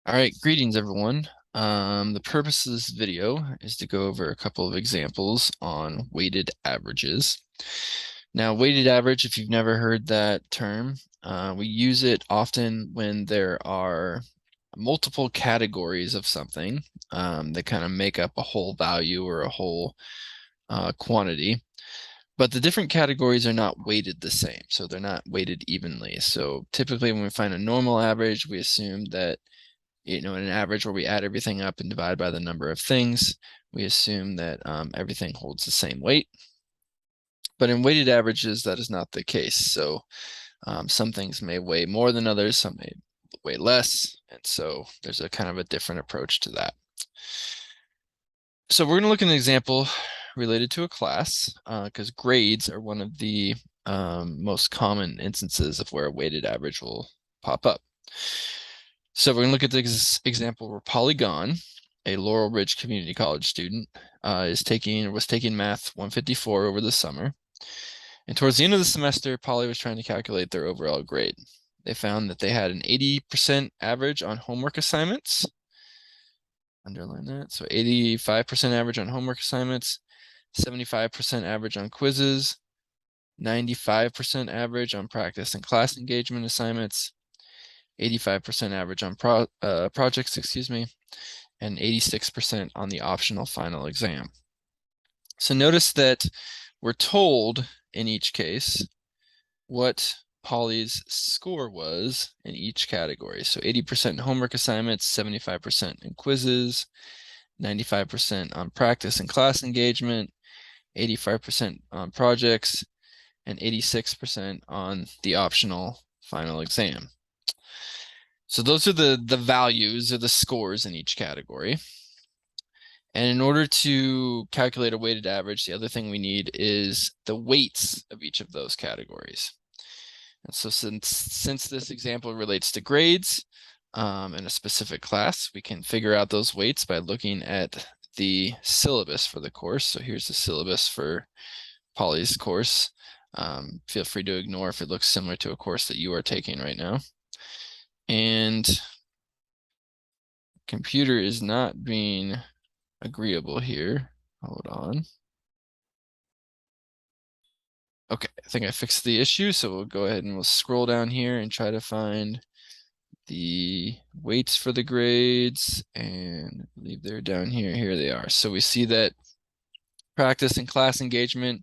All right, greetings everyone. The purpose of this video is to go over a couple of examples on weighted averages. Now, weighted average, if you've never heard that term, we use it often when there are multiple categories of something that kind of make up a whole value or a whole quantity. But the different categories are not weighted the same, so they're not weighted evenly. So typically when we find a normal average, we assume that in an average where we add everything up and divide by the number of things, we assume that everything holds the same weight. But in weighted averages, that is not the case. So some things may weigh more than others, some may weigh less. And so there's a kind of a different approach to that. So we're going to look at an example related to a class because grades are one of the most common instances of where a weighted average will pop up. So we're going to look at this example where Polly Gahn, a Laurel Ridge Community College student, was taking Math 154 over the summer. And towards the end of the semester, Polly was trying to calculate their overall grade. They found that they had an 80% average on homework assignments. Underline that. So 85% average on homework assignments, 75% average on quizzes, 95% average on practice and class engagement assignments, 85% average on projects, and 86% on the optional final exam. So notice that we're told in each case what Polly's score was in each category. So 80% in homework assignments, 75% in quizzes, 95% on practice and class engagement, 85% on projects, and 86% on the optional final exam. So those are the values or the scores in each category. And in order to calculate a weighted average, the other thing we need is the weights of each of those categories. And so since this example relates to grades in a specific class, we can figure out those weights by looking at the syllabus for the course. So here's the syllabus for Polly's course. Feel free to ignore if it looks similar to a course that you are taking right now. And computer is not being agreeable here. Hold on. Okay, I think I fixed the issue, so we'll go ahead and we'll scroll down here and try to find the weights for the grades, and I believe they're down here. Here they are. So we see that practice and class engagement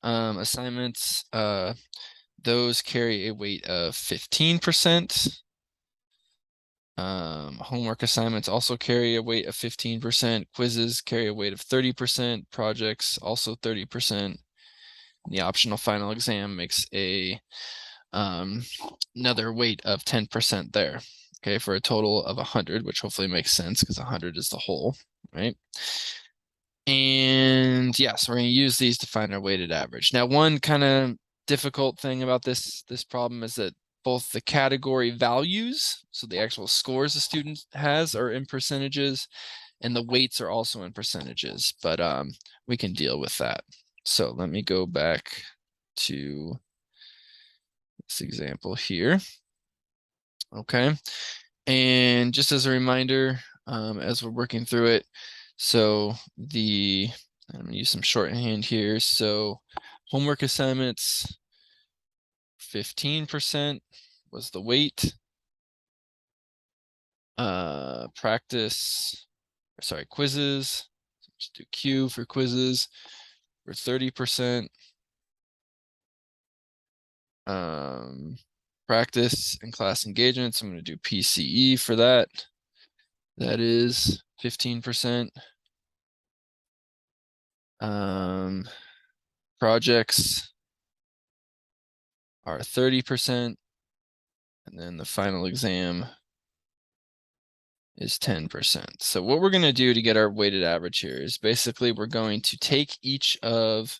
assignments, those carry a weight of 15%. Homework assignments also carry a weight of 15%. Quizzes carry a weight of 30%. Projects also 30%. The optional final exam makes a another weight of 10% there. Okay, for a total of 100, which hopefully makes sense because 100 is the whole, right? And yeah, so we're going to use these to find our weighted average. Now, one kind of difficult thing about this problem is that both the category values, so the actual scores the student has, are in percentages, and the weights are also in percentages, but we can deal with that. So let me go back to this example here. Okay, and just as a reminder, as we're working through it, so I'm gonna use some shorthand here. So homework assignments, 15% was the weight. Quizzes, let's do Q for quizzes, for 30%. Practice and class engagement, so I'm going to do PCE for that. That is 15%. Projects are 30%, and then the final exam is 10%. So what we're going to do to get our weighted average here is basically we're going to take each of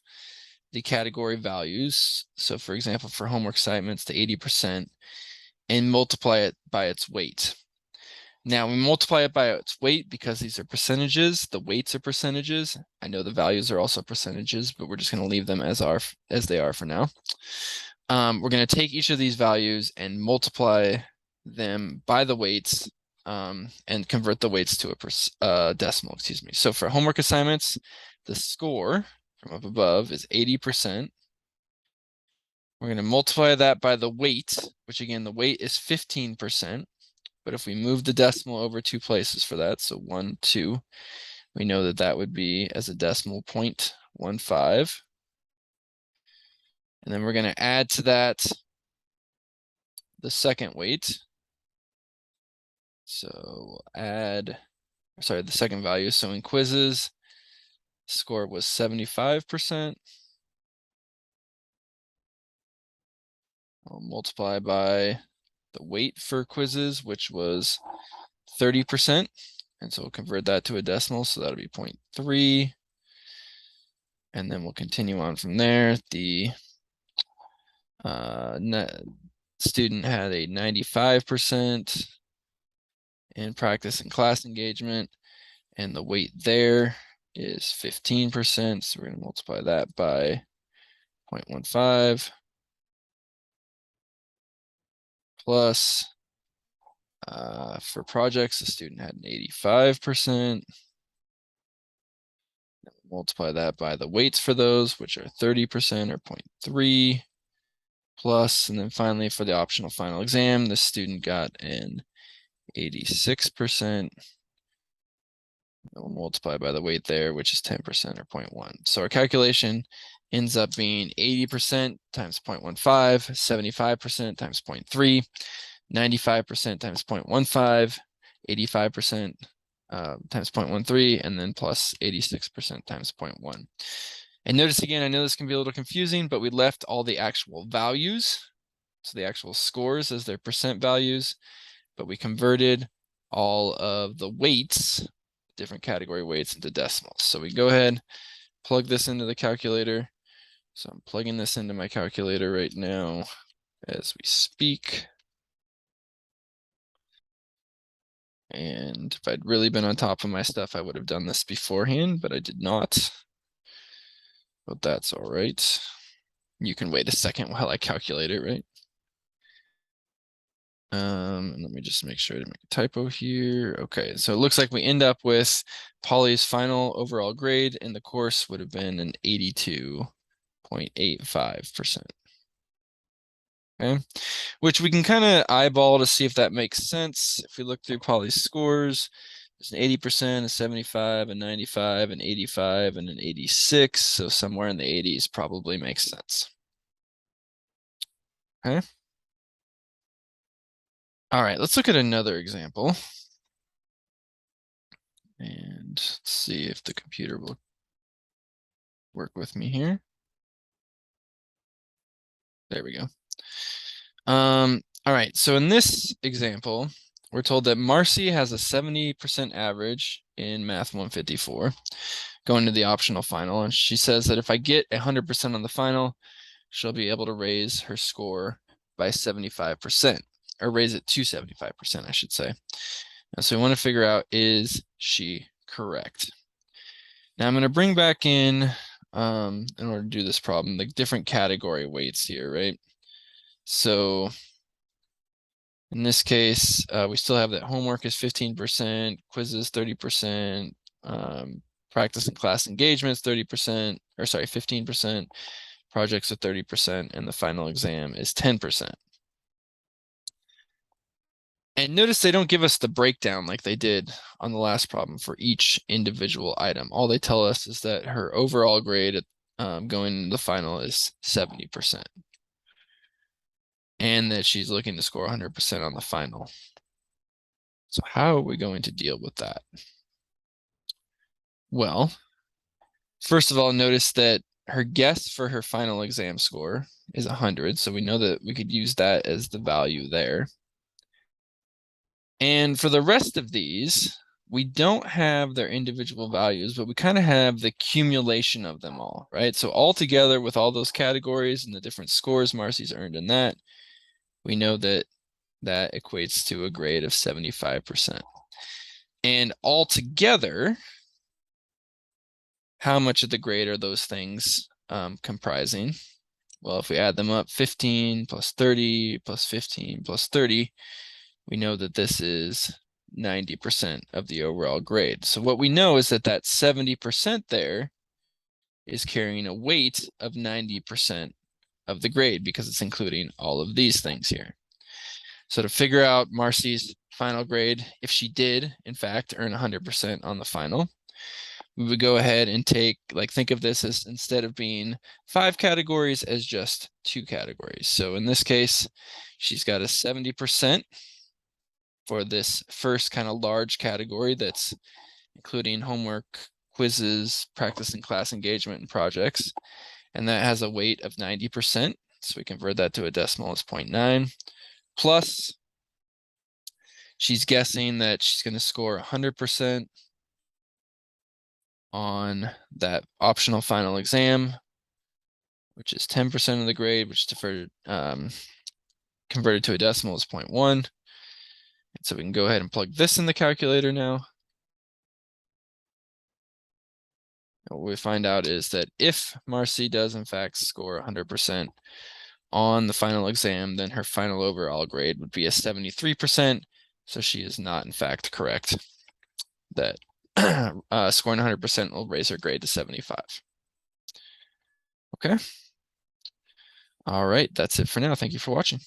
the category values. So for example, for homework assignments to 80% and multiply it by its weight. Now we multiply it by its weight because these are percentages. The weights are percentages. I know the values are also percentages, but we're just going to leave them as they are for now. We're going to take each of these values and multiply them by the weights and convert the weights to a decimal, excuse me. So for homework assignments, the score from up above is 80%. We're going to multiply that by the weight, which again, the weight is 15%. But if we move the decimal over 2 places for that, so 1, 2, we know that that would be as a decimal 0.15. And then we're going to add to that the second weight. So we'll add, sorry, the second value. So in quizzes, score was 75%. I'll multiply by the weight for quizzes, which was 30%. And so we'll convert that to a decimal. So that'll be 0.3. And then we'll continue on from there. The student had a 95% in practice and class engagement, and the weight there is 15%. So we're going to multiply that by 0.15 plus for projects, the student had an 85%. Multiply that by the weights for those, which are 30% or 0.3 plus, and then finally for the optional final exam, the student got an 86%. We'll multiply by the weight there, which is 10% or 0.1. So our calculation ends up being 80% times 0.15, 75% times 0.3, 95% times 0.15, 85% times 0.13, and then plus 86% times 0.1. And notice again, I know this can be a little confusing, but we left all the actual values, so the actual scores as their percent values, but we converted all of the weights, different category weights, into decimals. So we go ahead, plug this into the calculator. So I'm plugging this into my calculator right now as we speak. And if I'd really been on top of my stuff, I would have done this beforehand, but I did not. But that's all right. You can wait a second while I calculate it, right? And let me just make sure to make a typo here. Okay, so it looks like we end up with Polly's final overall grade in the course would have been an 82.85%. Okay, which we can kind of eyeball to see if that makes sense. If we look through Polly's scores, there's an 80%, a 75, a 95, an 85, and an 86. So somewhere in the 80s probably makes sense. Okay. All right, let's look at another example. And let's see if the computer will work with me here. There we go. All right, so in this example, we're told that Marcy has a 70% average in Math 154 going to the optional final. And she says that if I get 100% on the final, she'll be able to raise her score by 75%, or raise it to 75%, I should say. And so we want to figure out, is she correct? Now I'm going to bring back in order to do this problem, the different category weights here, right? So in this case, we still have that homework is 15%, quizzes 30%, practice and class engagements 30%, or sorry, 15%, projects are 30%, and the final exam is 10%. And notice they don't give us the breakdown like they did on the last problem for each individual item. All they tell us is that her overall grade going into the final is 70%. And that she's looking to score 100% on the final. So how are we going to deal with that? Well, first of all, notice that her guess for her final exam score is 100. So we know that we could use that as the value there. And for the rest of these, we don't have their individual values, but we kind of have the accumulation of them all, right? So all together with all those categories and the different scores Marcy's earned in that, we know that that equates to a grade of 75%. And all together, how much of the grade are those things comprising? Well, if we add them up, 15 plus 30 plus 15 plus 30, we know that this is 90% of the overall grade. So what we know is that that 70% there is carrying a weight of 90% of the grade because it's including all of these things here. So to figure out Marcy's final grade, if she did, in fact, earn 100% on the final, we would go ahead and take, like, think of this as, instead of being 5 categories, as just 2 categories. So in this case, she's got a 70% for this first kind of large category that's including homework, quizzes, practice and class engagement, and projects. And that has a weight of 90%. So we convert that to a decimal as 0.9. Plus, she's guessing that she's going to score 100% on that optional final exam, which is 10% of the grade, which is converted to a decimal is 0.1. And so we can go ahead and plug this in the calculator now. And what we find out is that if Marcy does in fact score 100% on the final exam, then her final overall grade would be a 73%. So she is not in fact correct that scoring 100% will raise her grade to 75. Okay. All right, that's it for now. Thank you for watching.